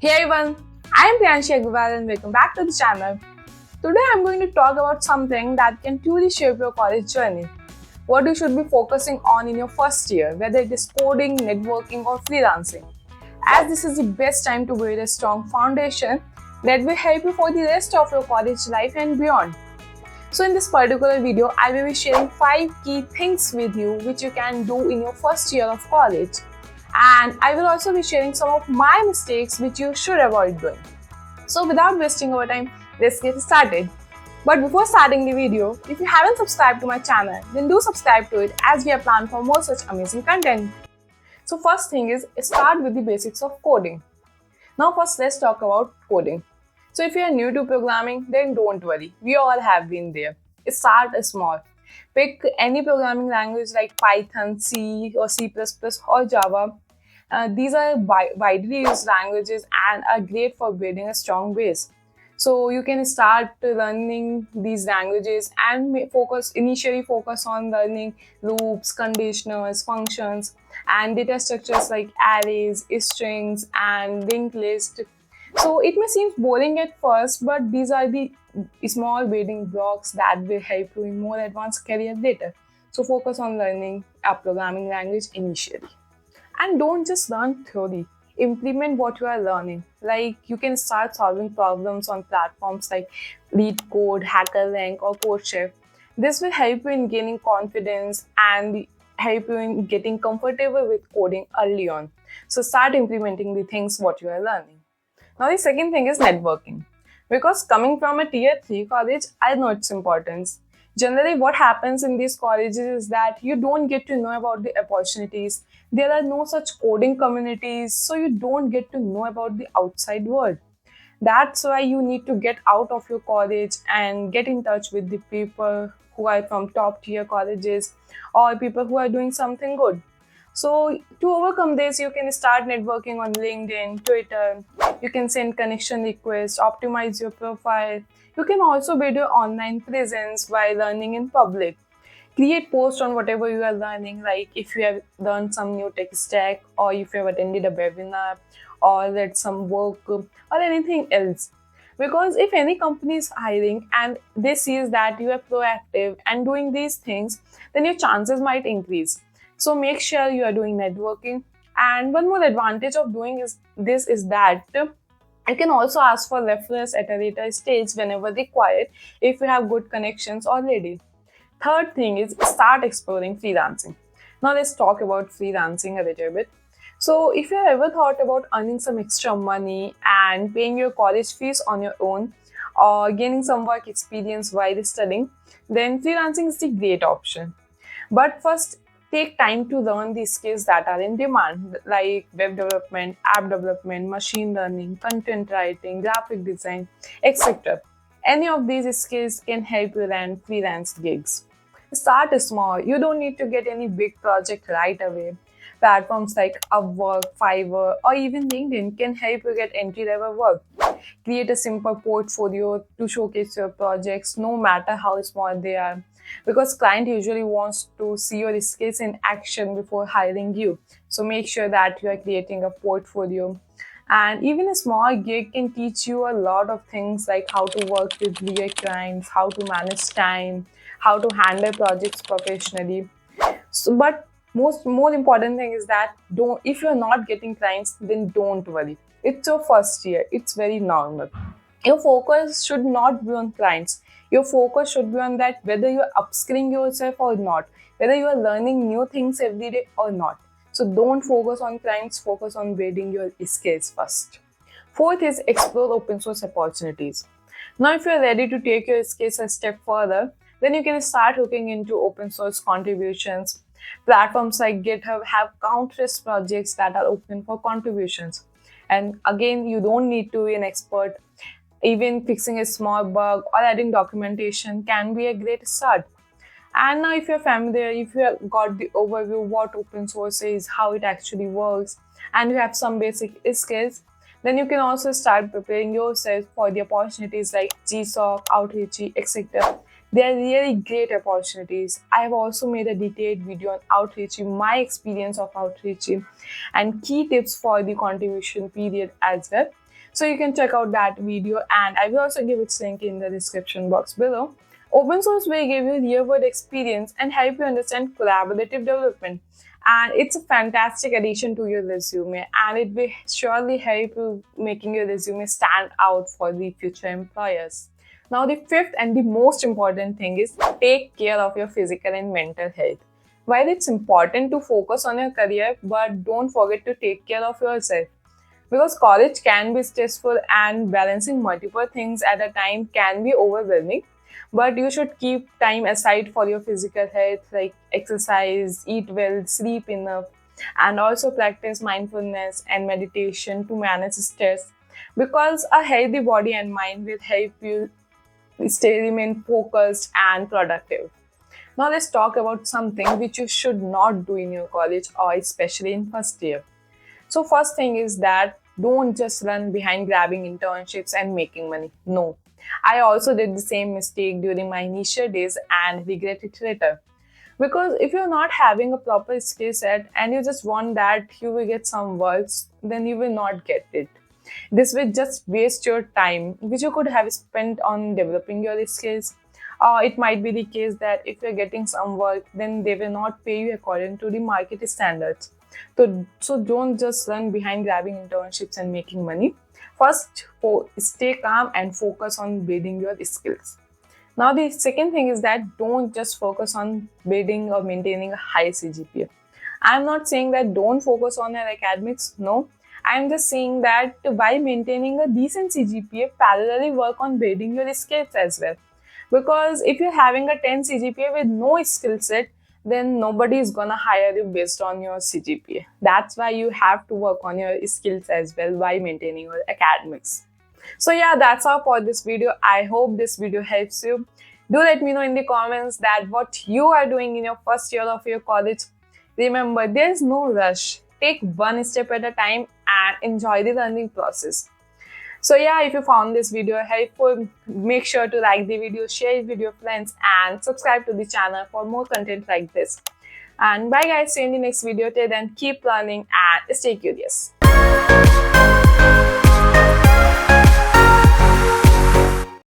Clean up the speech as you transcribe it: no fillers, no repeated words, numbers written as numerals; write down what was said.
Hey everyone, I am Priyanshi Agarwal and welcome back to the channel. Today I am going to talk about something that can truly shape your college journey. What you should be focusing on in your first year, whether it is coding, networking or freelancing. As this is the best time to build a strong foundation that will help you for the rest of your college life and beyond. So in this particular video, I will be sharing 5 key things with you which you can do in your first year of college. And I will also be sharing some of my mistakes which you should avoid doing. So without wasting our time, let's get started. But before starting the video, if you haven't subscribed to my channel, then do subscribe to it as we have planned for more such amazing content. So first thing is start with the basics of coding. Now first let's talk about coding. So if you are new to programming, then don't worry, we all have been there. Start small. Pick any programming language like Python, C or C++ or Java. These are widely used languages and are great for building a strong base. So you can start learning these languages and initially focus on learning loops, conditionals, functions, and data structures like arrays, strings, and linked list. So it may seem boring at first, but these are the small building blocks that will help you in more advanced career later. So focus on learning a programming language initially. And don't just learn theory. Implement what you are learning. Like you can start solving problems on platforms like Leetcode, HackerRank or CodeChef. This will help you in gaining confidence and help you in getting comfortable with coding early on. So start implementing the things what you are learning. Now the second thing is networking. Because coming from a tier 3 college, I know its importance. Generally, what happens in these colleges is that you don't get to know about the opportunities. There are no such coding communities, so you don't get to know about the outside world. That's why you need to get out of your college and get in touch with the people who are from top tier colleges or people who are doing something good. So to overcome this, you can start networking on LinkedIn, Twitter. You can send connection requests, optimize your profile. You can also build your online presence while learning in public. Create posts on whatever you are learning, like if you have learned some new tech stack or if you have attended a webinar or read some work or anything else. Because if any company is hiring and they see that you are proactive and doing these things, then your chances might increase. So make sure you are doing networking. And one more advantage of doing this is that you can also ask for referrals at a later stage whenever required if you have good connections already. Third thing is start exploring freelancing. Now let's talk about freelancing a little bit. So if you have ever thought about earning some extra money and paying your college fees on your own or gaining some work experience while studying, then freelancing is the great option. But first, take time to learn the skills that are in demand, like web development, app development, machine learning, content writing, graphic design, etc. Any of these skills can help you land freelance gigs. Start small. You don't need to get any big project right away. Platforms like Upwork, Fiverr, or even LinkedIn can help you get entry-level work. Create a simple portfolio to showcase your projects, no matter how small they are. Because client usually wants to see your skills in action before hiring you. So make sure that you are creating a portfolio. And even a small gig can teach you a lot of things like how to work with real clients, how to manage time, how to handle projects professionally. But more important thing is that if you're not getting clients, then don't worry. It's your first year. It's very normal. Your focus should not be on clients. Your focus should be on that whether you are upskilling yourself or not, whether you are learning new things every day or not. So don't focus on clients, focus on building your skills first. Fourth is explore open source opportunities. Now, if you are ready to take your skills a step further, then you can start looking into open source contributions. Platforms like GitHub have countless projects that are open for contributions. And again, you don't need to be an expert. Even fixing a small bug or adding documentation can be a great start. And now if you're familiar, if you have got the overview what open source is, how it actually works, and you have some basic skills, then you can also start preparing yourself for the opportunities like GSOC, Outreach, etc. They are really great opportunities. I have also made a detailed video on Outreach, my experience of Outreach, and key tips for the contribution period as well. So you can check out that video, and I will also give its link in the description box below. Open source will give you real-world experience and help you understand collaborative development. And it's a fantastic addition to your resume, and it will surely help you making your resume stand out for the future employers. Now, the fifth and the most important thing is take care of your physical and mental health. While it's important to focus on your career, but don't forget to take care of yourself. Because college can be stressful and balancing multiple things at a time can be overwhelming. But you should keep time aside for your physical health, like exercise, eat well, sleep enough, and also practice mindfulness and meditation to manage stress. Because a healthy body and mind will help you remain focused and productive. Now let's talk about something which you should not do in your college or especially in first year. So first thing is that don't just run behind grabbing internships and making money. No. I also did the same mistake during my initial days and regret it later. Because if you're not having a proper skill set and you just want that you will get some works, then you will not get it. This will just waste your time, which you could have spent on developing your skills. Or it might be the case that if you're getting some work, then they will not pay you according to the market standards. So don't just run behind grabbing internships and making money. First, stay calm and focus on building your skills. Now, the second thing is that don't just focus on building or maintaining a high CGPA. I'm not saying that don't focus on your academics. No, I'm just saying that by maintaining a decent CGPA, parallelly work on building your skills as well. Because if you're having a 10 CGPA with no skill set, then nobody is gonna hire you based on your CGPA. That's why you have to work on your skills as well by maintaining your academics. So yeah, that's all for this video. I hope this video helps you. Do let me know in the comments that what you are doing in your first year of your college. Remember, there's no rush. Take one step at a time and enjoy the learning process. So yeah, if you found this video helpful, make sure to like the video, share it with your friends, and subscribe to the channel for more content like this. And bye guys, see you in the next video. Till then, keep learning and stay curious.